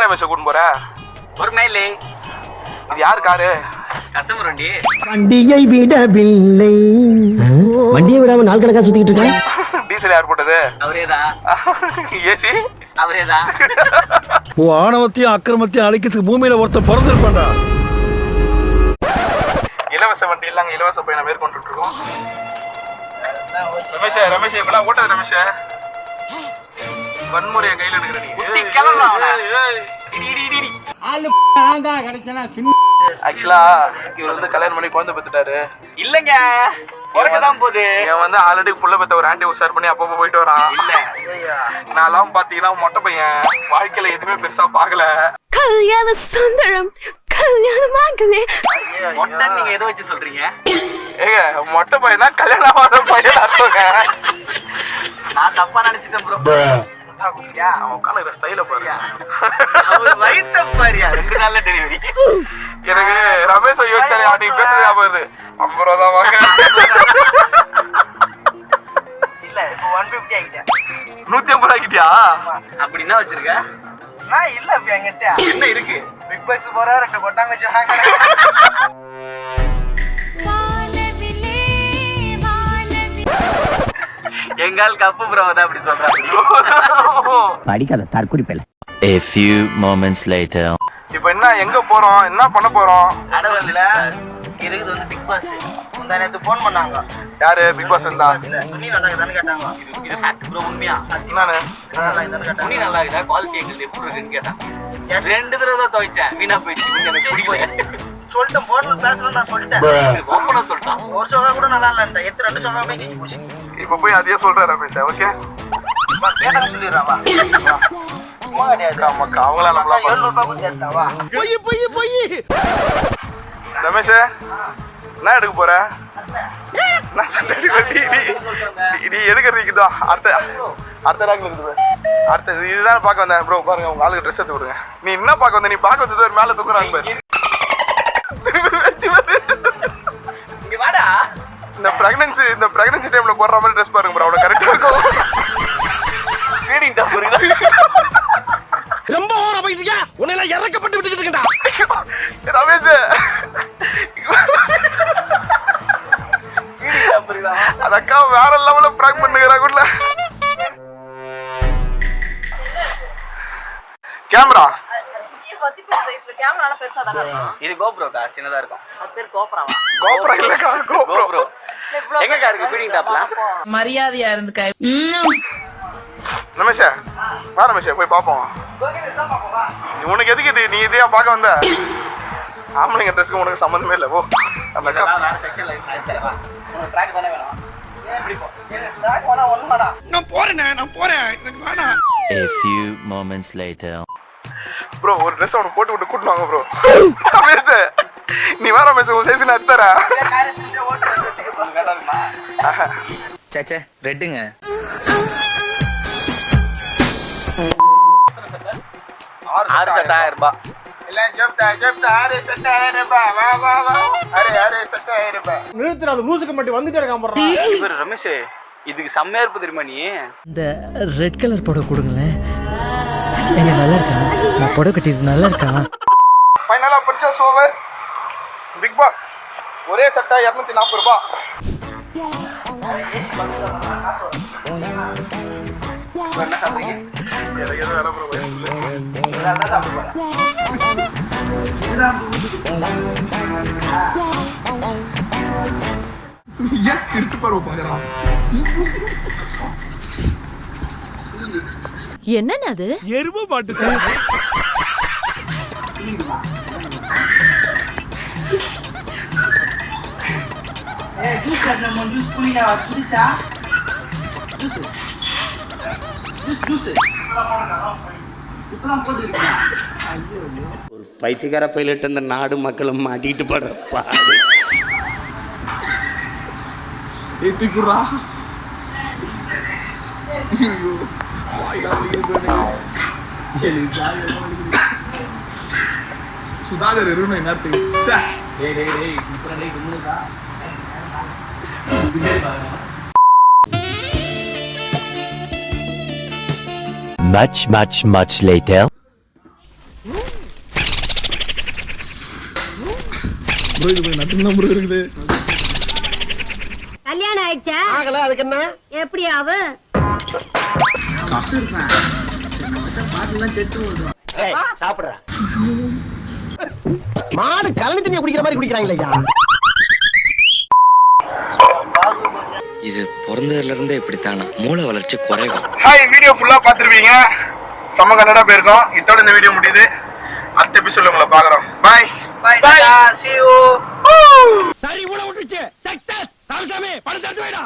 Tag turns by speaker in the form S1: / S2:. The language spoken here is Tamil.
S1: ரமேஷ் கூட்டு போற?
S2: ஒரு மைல்.
S1: இது யாரு காரு?
S2: கஸ்டமர் வண்டி.
S3: வண்டியை விடவில்லை. வண்டியை விடாம நாள் கணக்கா சுத்திக்கிட்டு இருக்கேன்.
S1: டீசல் யார் போட்டது?
S2: அவரேதான்.
S1: ஏசி
S2: அவரேதான்.
S4: ஆணவத்தையும் அக்கிரமத்தையும் அழிக்கிறதுக்கு பூமியில ஒருத்தர் பிறந்திருப்பான்டா.
S1: இலவச வண்டி இல்லாங்க இலவச பயணம் மேற்கொண்டு இருக்கோம். ரமேஷ் ரமேஷ் இப்பெல்லாம் ஓட்டாது ரமேஷ். வன்முறையை கையில் எடுக்கிற நீ. ஆக்சுவலா இவர் வந்து கல்யாணம் பண்ணி குழந்தை பெத்துட்டாரு.
S2: இல்லங்க, பிறக்கதான் போகுது.
S1: இவன் வந்து ஆல்ரெடி புள்ள பெத்த ஒரு ஆண்டி உஷார் பண்ணி அப்பப்போ போயிட்டு வரான்.
S2: இல்ல
S1: நான்லாம் பாத்தீங்கன்னா மொட்டை பையன், வாழ்க்கையில எதுவுமே பெருசா பாக்கல.
S5: கல்யாண சுந்தரம் கல்யாணமாகலே.
S2: மொட்டை நீங்க எதை வச்சு சொல்றீங்க?
S1: ஏங்க மொட்டை பையனா கல்யாணம் ஆன பையன் அர்த்தங்க.
S2: நான் தப்பா நினைச்சிட்டேன் ப்ரோ.
S1: அவன் உட்காந்துக்கிற ஸ்டைல பாரு.
S2: அவர் வயித்த பாரியா, 2 நாள்ல டெலிவரி.
S1: எனக்கு ரமேஷ் யோசிச்சாரு அன்னைக்கு பேசுறது ஞாபகம் 50 ரூபா தான் வாங்க.
S2: இல்ல இப்போ 150 ஆகிட்டேன்.
S1: 150 ஆகிட்டியா?
S2: அப்படின்னா வச்சிருக்க? நான் இல்ல இப்ப என்கிட்ட என்ன இருக்கு? பிக் பாக்ஸ் போற 2 கொட்டாங்க வச்சு வாங்க. எங்கால் கப்பு ப்ரோ தான் அப்படி சொல்றாங்க.
S3: படிக்காத தற்குறிப்பேல.
S6: A few moments later.
S1: இப்போ என்ன எங்க போறோம், என்ன பண்ண போறோம்?
S2: கடவுள்ல இருக்குது வந்து பிக் பாஸ். முந்தா நேத்து ஃபோன் பண்ணாங்க.
S1: யாரு? பிக் பாஸ் இருந்தா
S2: துணி நல்லா இருக்குதான்னு கேட்டாங்க. இது ஃபேக்ட் ப்ரோ, உண்மையா சத்தியமா
S1: நானு
S2: நல்லா இருக்குதான்னு கேட்டாங்க. துணி நல்லா இருக்குதா, குவாலிட்டி எங்களுக்கு எப்படி இருக்குன்னு கேட்டாங்க. 2 தடவை தான் துவைச்சேன், வீணா போயிடுச்சு. எனக்கு பிடிக்கல சொல்லிட்டேன். போன்ல பேசணும் நான் சொல்லிட்டேன். ஓப்பனா சொல்லிட்டான். ஒரு சோகா கூட நல்லா இல்ல. எத்தனை 2 சோகாமே கிஞ்சி போச்சு.
S1: இப்போ போய் அதையே சொல்ற ரமேஷ். ஓகே
S2: கேட்டாங்க சொல்லிடுறாவா? சும்மா கிடையாது.
S1: நமக்கு அவங்களா நம்மளா
S2: 700 ரூபாய் கொடுத்து எடுத்தாவா?
S1: ரமேஷ் என்ன எடுக்க போற? நான் சட்டை நீ எடுக்கிறதுக்குதோ அடுத்த ராக்ல இருக்குது. அடுத்த இதுதான் பார்க்க வந்தேன் ப்ரோ. பாருங்க உங்க ஆளுக்கு ட்ரெஸ் எடுத்து விடுங்க. நீ என்ன பார்க்க வந்த? நீ பார்க்க வந்தது ஒரு மேல தூக்குறாங்க பாரு.
S2: இங்க வாடா.
S1: இந்த பிரெக்னன்சி டைம்ல போடுற மாதிரி ட்ரெஸ் பாருங்க ப்ரோ. அவ்வளவு கரெக்டா இருக்கும்.
S2: ஃபீடிங் தான் புரியுதா?
S4: ரொம்ப ஓர போயிடுங்க. உன்னை எல்லாம் இறக்கப்பட்டு விட்டுக்கிட்டு இருக்கடா.
S1: ரமேஷ்
S2: ஃபீடிங் தான் புரியுதா?
S1: அதக்கா வேற லெவல்ல பிராங்க் பண்ணுகிறாங்கல. கேமரா
S2: இது கோப்ரோக்கா, சின்னதா இருக்கும். அது பேர் கோப்ராவா?
S1: கோப்ரா இல்லக்கா, கோப்ரோ.
S2: எங்கக்கா இருக்கு ஃபீடிங் டாப்ல?
S7: மரியாதையா இருந்துக்க.
S1: ரமேஷ் வா ரமேஷ் போய் பாப்போம். உனக்கு எதுக்கு இது? நீ இதையா பார்க்க வந்த? ஆம்பளைங்க ட்ரெஸ்க்கு உனக்கு சம்மந்தமே இல்லை. ஓ அந்த அக்கா
S2: வேற செக்ஷன்ல இருக்கு. உனக்கு ட்ராக் தானே வேணும். ஏன் இப்படி போ? ட்ராக் வேணா ஒண்ணு வேணா.
S4: நான் போறேன். எனக்கு வேணாம்.
S6: A few moments later.
S1: Bro ஒரு ட்ரெஸ் அவனுக்கு போட்டு விட்டு கூட்டு வாங்க ப்ரோ. ரமேஷ் நீ வா ரமேஷ், உன் சைஸ் நான் எடுத்துறேன்.
S2: சேச்சே ரெட்டுங்க. ஆறு செட் 1000 ரூபாய்.
S1: இல்ல ஜெப்டா 6 செட் 1000 ரூபாய். வா வா வா. அரே செட் 1000 ரூபாய்.
S4: நிறுத்துற அந்த லூசுக்கு மட்டும் வந்துட்டே இருக்கான் போறான்.
S2: இவர் ரமேஷ் இதுக்கு செம்மையா இருப்பு தெரியுமா நீ?
S3: இந்த ரெட் கலர் புடவை கொடுங்களேன். ஏங்க நல்லா இருக்கா? நான் புடவை கட்டிட்டு நல்லா இருக்கா?
S1: ஃபைனலா பர்ச்சேஸ் ஓவர். பிக் பாஸ் ஒரே சட்டை 240 ரூபாய்.
S2: என்ன சாப்பிடுறீங்க?
S1: ஏதோ வேலை ப்ரோ.
S2: இதெல்லாம் சாப்பிட போறேன்.
S1: ஏன் திருட்டு பரவ பாக்குறான்?
S5: என்னன்னு அது?
S4: எருமை மாட்டு.
S8: ஒரு பைத்தியக்கார பைலட் இந்த நாடு மக்களும் மாட்டிக்கிட்டு படுற பாடு.
S1: ஏத்திக்குறா. சுதாகர் இருக்கணும் என்னத்துக்கு?
S6: Much later.
S1: ப்ரோ இது போய் நட்டு தான் ப்ரோ இருக்குது.
S5: கல்யாணம் ஆயிடுச்சா?
S4: ஆகல அதுக்கு என்ன?
S5: எப்படி ஆகும்?
S4: சாப்பிடுற மாடு கலனி தண்ணியை குடிக்கிற மாதிரி குடிக்கிறாங்களா?
S9: இது பிறந்ததுல இருந்தே இப்படித்தானா? மூளை வளர்ச்சி குறைவா?
S1: ஹாய், வீடியோ ஃபுல்லா பார்த்துருப்பீங்க. செம்ம கன்னடா போயிருக்கோம். இதோட இந்த வீடியோ முடியுது. அடுத்த எபிசோட்ல உங்களை பார்க்குறோம். Bye
S2: bye see you.
S4: சரி ஊட விட்டுச்சு சக்சஸ் சாமி பணம் தட்டு வைடா.